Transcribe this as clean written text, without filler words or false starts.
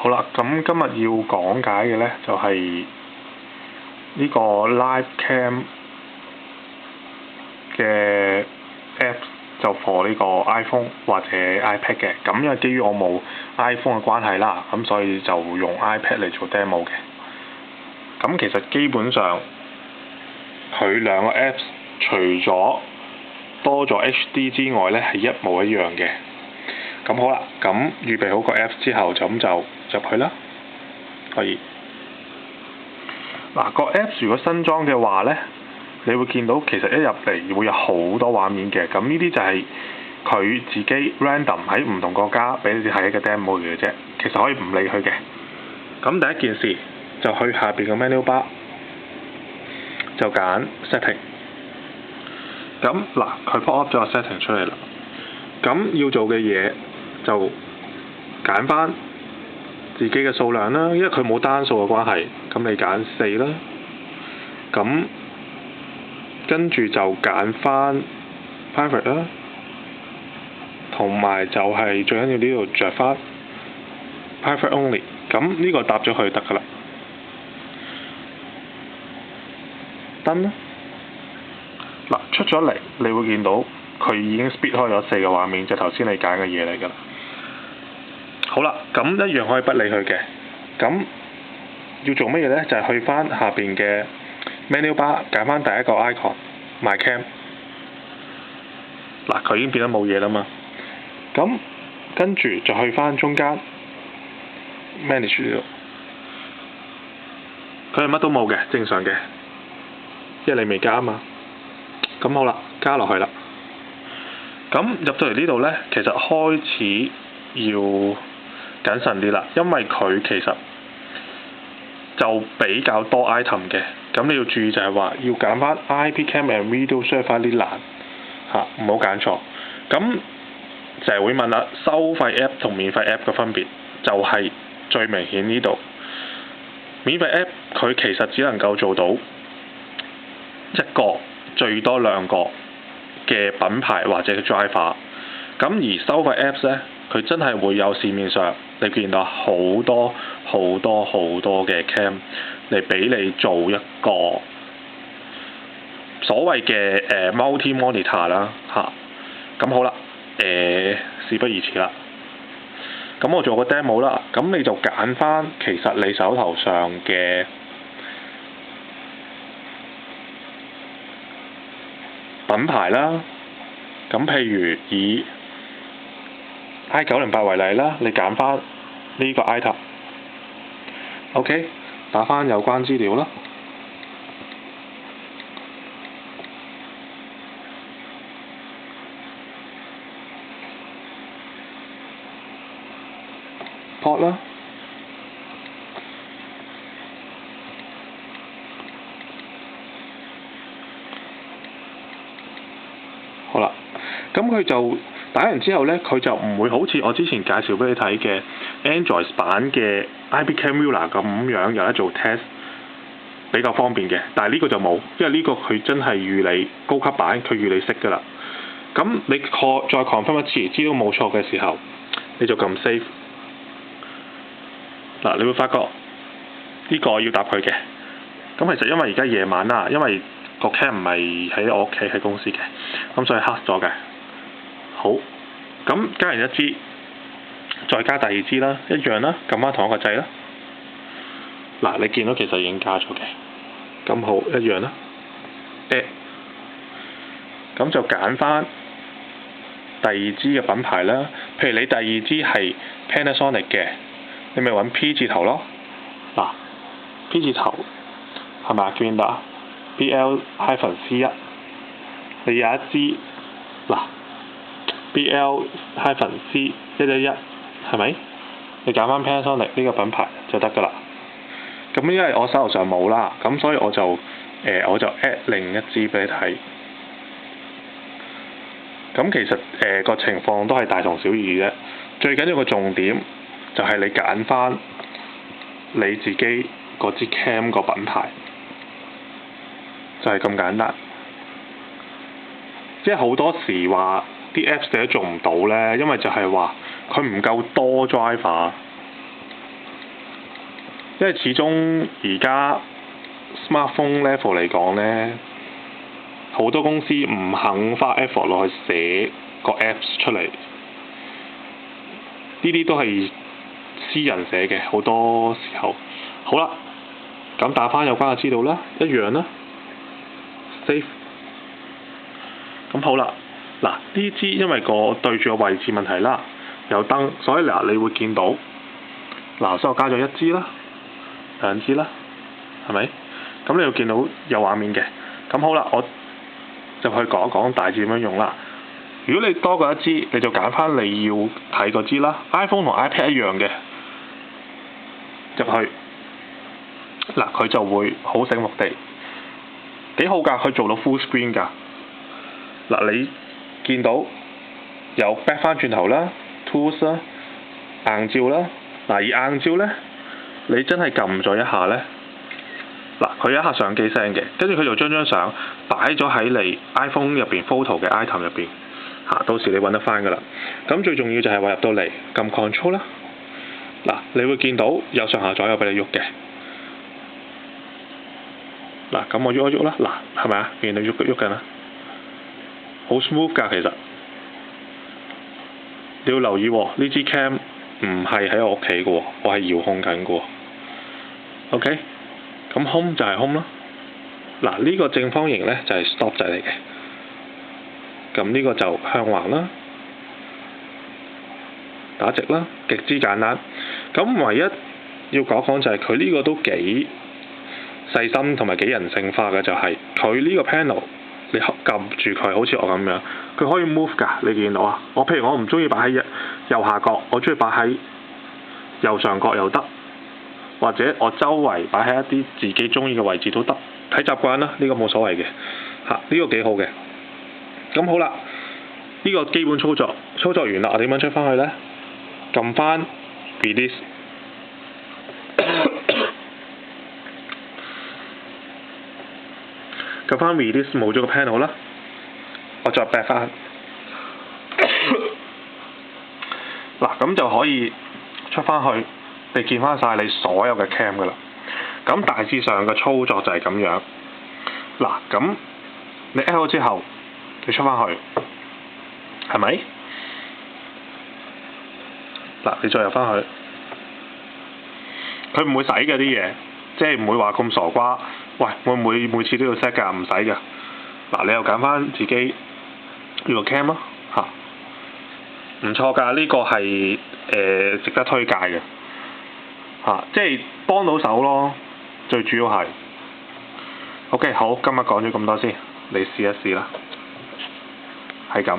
好啦，咁今日要講解嘅呢，就係呢個 Live Cam 嘅 Apps 就 for 呢個 iPhone 或者 iPad 嘅。咁因為基於我冇 iPhone 嘅關係啦，咁所以就用 iPad 嚟做 demo 嘅。咁其實基本上佢兩個 Apps 除咗多咗 HD 之外呢，係一模一樣嘅。咁好啦，咁預備好個 Apps 之後，就入去啦，可以。嗱，個 Apps 如果新裝嘅話呢，你會見到其實一入嚟會有好多畫面嘅。咁呢啲就係佢自己 random 喺唔同國家俾你哋睇嘅 demo 嘅啫。其實可以唔理佢嘅。咁第一件事就去下邊嘅 menu bar， 就揀 setting。咁嗱，佢 pop up 咗個 setting 出嚟啦。咁要做嘅嘢就揀翻自己嘅數量啦，因為佢冇單數嘅關係，咁你揀4啦。咁跟住就揀翻 private 啦，同埋就係最緊要呢度着翻 private only。咁呢個搭咗佢得㗎啦。登啦。嗱，出咗嚟，你會見到佢已經 split 開咗4個畫面，就頭先你揀嘅嘢嚟㗎啦。好啦，咁一樣可以不理佢嘅。咁要做乜嘢呢？就係去翻下邊嘅 menu bar， 揀翻第一個 icon My Cam。嗱，佢已經變得冇嘢啦嘛。咁跟住就去翻中間 Manage 呢度，佢係乜都冇嘅，正常嘅，因為你未加啊嘛。咁好啦，加落去啦。咁入到嚟呢度呢，其實開始要謹慎啲啦，因為佢其實就比較多 item 嘅。咁你要注意就係話要揀翻 IP Cam and Video Share 翻啲欄嚇，唔好揀錯。咁成日會問啦，收費 App 同免費 App 嘅分別就係最明顯呢度。免費 App 佢其實只能夠做到一個最多2個嘅品牌或者嘅 driver。咁而收費 Apps 呢，佢真係會有市面上你見到好多嘅 cam 嚟俾你做一個所謂嘅multi monitor 啦嚇。咁好啦，事不宜遲啦。咁我做個 demo 啦，咁你就揀翻其實你手頭上嘅品牌啦。咁譬如以 I908 為例啦，你揀翻呢個 item。OK， 打翻有關資料啦。port 啦。好啦，咁佢就打完之後呢，佢就唔會好似我之前介紹俾你睇嘅 Android 版嘅 IP Cam Viewer 咁樣有得做 test， 比較方便嘅。但係呢個就冇，因為呢個佢真係預你高級版，佢預你識㗎啦。咁你再 confirm 一次，知道冇錯嘅時候，你就撳 save。嗱，你會發覺呢個要答佢嘅。咁其實因為而家夜晚啦，因為個 cam 唔係喺我屋企，喺公司嘅，咁所以黑咗嘅。好，咁加完一支，再加第二支啦，一樣啦，撳翻同一個掣啦。嗱，你見到其實已經加咗嘅，咁好一樣啦。咁就揀翻第二支嘅品牌啦。譬如你第二支係 Panasonic 嘅，你咪揾 P 字頭咯。嗱 ，P 字頭係咪見到啊？BL-C1， 你有一支嗱 BL-C111， 係咪？你揀翻 Panasonic 呢個品牌就得㗎啦。咁因為我手頭上冇啦，咁所以我就 add 另一支俾你睇。咁其實個情況都係大同小異啫。最緊要個重點就係你揀翻你自己嗰支 cam 個品牌。就係咁簡單，即係好多時話啲 Apps 都做唔到呢，因為就係話佢唔夠多 driver。因為始終而家 smartphone level 嚟講呢，好多公司唔肯花 effort 落去寫個 apps 出嚟，呢啲都係私人寫嘅，好多時候。好啦，咁打返有關嘅資料啦，一樣啦 ，save。咁好啦，嗱呢支因為個對住個位置問題啦，有燈，所以嗱你會見到，嗱所以我加咗一支啦，兩支啦，係咪？咁你要見到有畫面嘅。咁好啦，我就去講一講大致點樣用啦。如果你多過一支，你就揀翻你要睇嗰支啦。iPhone 同 iPad 一樣嘅，入去，嗱佢就會好醒目地，幾好㗎，佢做到 full screen 㗎。嗱你見到有 back 翻轉頭啦 ，tools 啦，硬照啦。嗱而硬照呢，你真係撳咗一下呢，嗱佢有一下相機聲嘅，跟住佢就將張相擺咗喺你 iPhone 入邊 photo 嘅 item 入邊，到時你揾得翻㗎啦。咁最重要就係話入到嚟撳 control 啦，嗱你會見到有上下左右俾你喐嘅。嗱咁我喐一喐啦，嗱係咪啊？見到喐緊啦，好 smooth 㗎其實。你要留意喎，呢支 cam 唔係喺我屋企嘅喎，我係遙控緊嘅喎。OK， 咁 home 就係 home 啦。嗱呢個正方形呢，就係 stop 掣嚟嘅。咁呢個就向橫啦，打直啦，極之簡單。咁唯一要講就係佢呢個都幾細心同埋幾人性化嘅，就係佢呢個 panel 你撳住佢，好似我咁樣，佢可以 move 㗎，你見到啊？譬如我唔中意擺喺右下角，我中意擺喺右上角又得，或者我周圍擺喺一啲自己中意嘅位置都得，睇習慣啦，呢個冇所謂嘅，呢個幾好嘅。咁好啦，呢個基本操作完啦，我點樣出翻去呢？撳翻 release， 撳翻 release 冇咗個 panel 啦，我再 back 翻。嗱咁就可以出翻去，你見翻晒你所有嘅 cam 㗎啦。咁大致上嘅操作就係咁樣。嗱咁你 add 咗之後，你出翻去，係咪？嗱你再入翻去，佢唔會洗嘅啲嘢，即係唔會話咁傻瓜。喂，會唔會每次都要 set 㗎？唔使㗎。嗱你又揀翻自己要個 cam 咯，唔錯㗎，呢個係值得推介嘅，即係幫到手咯，最主要係。OK， 好，今日講咗咁多先，你試一試啦，係咁。